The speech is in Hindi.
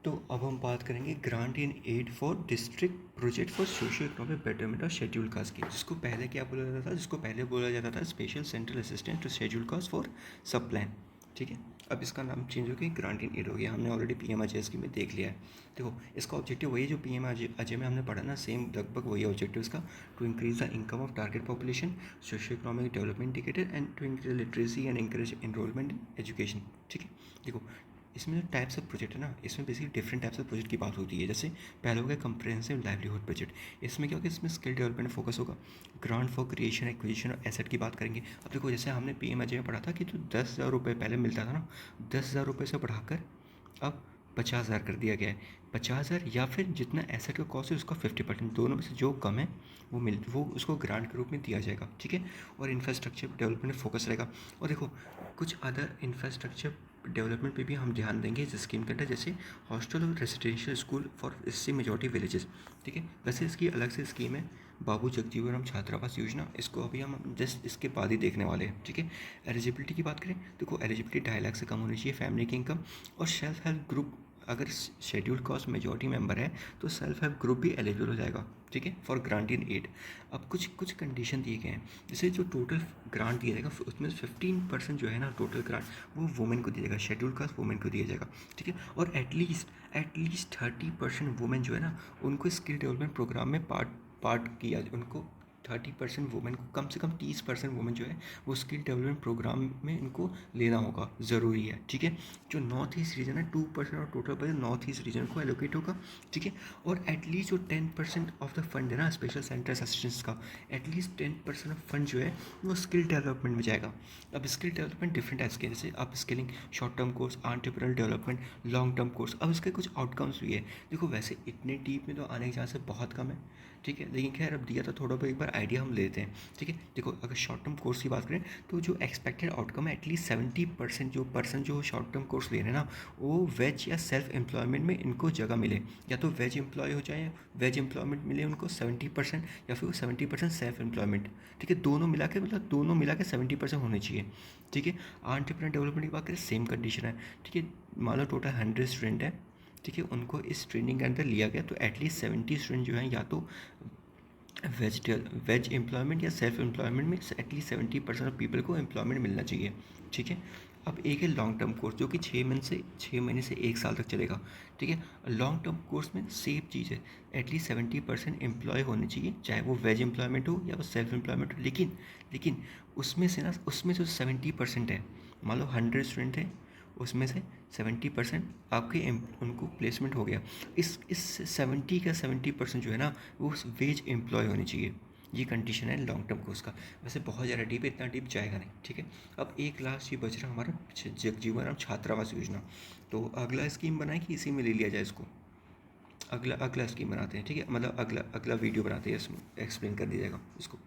तो अब हम बात करेंगे grant in aid for district project for socio economic betterment of schedule caste की, जिसको पहले क्या बोला जाता था, जिसको पहले बोला जाता था special central assistant to schedule caste for sub plan. ठीक है, अब इसका नाम चेंज हो गया, ग्रांट इन एड हो गया। हमने ऑलरेडी PMAJ स्कीम में देख लिया है। देखो इसका ऑब्जेक्टिव वही है जो PMAJ में हमने पढ़ा ना, सेम लगभग वही ऑब्जेक्टिव इसका, to increase the income of target population, socio economic development indicator and to increase literacy and encourage enrolment in education. ठीक है, देखो इसमें जो टाइप्स ऑफ प्रोजेक्ट है ना, इसमें basically different types of project की बात होती है। जैसे पहले हो गया कंप्रिहेंसिव लाइवलीहुड प्रोजेक्ट। इसमें क्या होगा, इसमें स्किल डेवलपमेंट फोकस होगा। ग्रांट फॉर क्रिएशन एक्विजिशन और एसेट की बात करेंगे। अब देखो जैसे हमने PMAJ में पढ़ा था कि जो 10,000 रुपये पहले मिलता था ना, 10,000 रुपये से बढ़ाकर अब 50,000 कर दिया गया है। 50,000 या फिर जितना एसेट का कॉस्ट है उसका 50%, दोनों में से जो कम है वो उसको ग्रांट के रूप में दिया जाएगा। ठीक है, और इंफ्रास्ट्रक्चर डेवलपमेंट में फोकस रहेगा। और देखो कुछ अदर इंफ्रास्ट्रक्चर डेवलपमेंट पे भी हम ध्यान देंगे इस स्कीम के अंदर, जैसे हॉस्टल और residential school for SC majority villages. ठीक है, वैसे इसकी अलग से स्कीम है बाबू जगजीवन राम छात्रावास योजना, इसको अभी हम जस्ट इसके बाद ही देखने वाले हैं। ठीक है, एलिजिबिलिटी की बात करें, देखो एलिजिबिलिटी 2.5 लाख से कम होनी चाहिए फैमिली की इनकम, और सेल्फ हेल्प ग्रुप अगर शेड्यूल कास्ट मेजॉरिटी मेंबर है तो सेल्फ हेल्प ग्रुप भी एलिजिबल हो जाएगा। ठीक है, फॉर ग्रांट इन एड। अब कुछ कुछ कंडीशन दिए गए हैं, जैसे जो टोटल ग्रांट दिया जाएगा उसमें 15% जो है ना टोटल ग्रांट वो वुमेन को दिया जाएगा, शेड्यूल कास्ट वुमेन को दिया जाएगा। ठीक है, और एटलीस्ट 30% वुमेन जो है ना उनको स्किल डेवलपमेंट प्रोग्राम में पार्ट किया, उनको 30% वुमेन को, कम से कम 30% वुमेन जो है वो स्किल डेवलपमेंट प्रोग्राम में इनको लेना होगा, ज़रूरी है। ठीक है, जो नॉर्थ ईस्ट रीजन है 2% और total budget north east region को एलोकेट होगा। ठीक है, और एटलीस्ट जो 10% ऑफ द फंड है ना स्पेशल सेंटर असिस्टेंस का, एटलीस्ट 10% ऑफ फंड जो है वो स्किल डेवलपमेंट में जाएगा। अब स्किल डेवलपमेंट डिफरेंट टाइप्स के, जैसे up skilling, short term course, entrepreneurial development, long term course. अब इसके कुछ आउटकम्स भी है। देखो वैसे इतने डीप में तो आने के चांसेस बहुत कम है। ठीक है, लेकिन खैर अब दिया तो थोड़ा बहुत एक बार आइडिया हम लेते हैं। ठीक है, देखो अगर शॉर्ट टर्म कोर्स की बात करें तो जो एक्सपेक्टेड आउटकम है एटलीस्ट 70% जो शॉर्ट टर्म कोर्स ले रहे हैं ना वो वेज या सेल्फ एम्प्लॉयमेंट में इनको जगह मिले, या तो वेज एम्प्लॉय हो जाए, वेज एम्प्लॉयमेंट मिले उनको 70%, या फिर 70% सेल्फ एम्प्लॉयमेंट। ठीक है, दोनों मिला के 70% होने चाहिए। ठीक है, एंटरप्रेन्योर डेवलपमेंट की बात करें सेम कंडीशन है। ठीक है, मान लो टोटल 100 स्टूडेंट है, ठीक है, उनको इस ट्रेनिंग के अंदर लिया गया तो एटलीस्ट 70 स्टूडेंट जो हैं या तो वेज एम्प्लॉयमेंट या सेल्फ एम्प्लॉयमेंट में एटलीस्ट 70% ऑफ पीपल को एम्प्लॉयमेंट मिलना चाहिए। ठीक है, अब एक है लॉन्ग टर्म कोर्स जो कि 6 महीने से 1 साल तक चलेगा। ठीक है, लॉन्ग टर्म कोर्स में सेम चीज़ है, एटलीस्ट 70% एम्प्लॉय होने चाहिए, चाहे वो वेज एम्प्लॉयमेंट हो या वो सेल्फ एम्प्लॉयमेंट हो। लेकिन उसमें जो 70% है, मान लो 100 स्टूडेंट हैं, उसमें से 70% आपके उनको प्लेसमेंट हो गया। इस 70% जो है ना वो वेज एम्प्लॉय होनी चाहिए। ये कंडीशन है लॉन्ग टर्म कोर्स का। वैसे बहुत ज़्यादा डीप है, इतना डीप जाएगा नहीं। ठीक है, अब एक लास्ट ये बच रहा हमारा जगजीवन राम छात्रावास योजना। तो अगला स्कीम बनाए कि इसी में ले लिया जाए इसको, अगला स्कीम बनाते हैं। ठीक है, मतलब अगला वीडियो बनाते हैं, इसमें एक्सप्लेन कर दिया जाएगा इसको।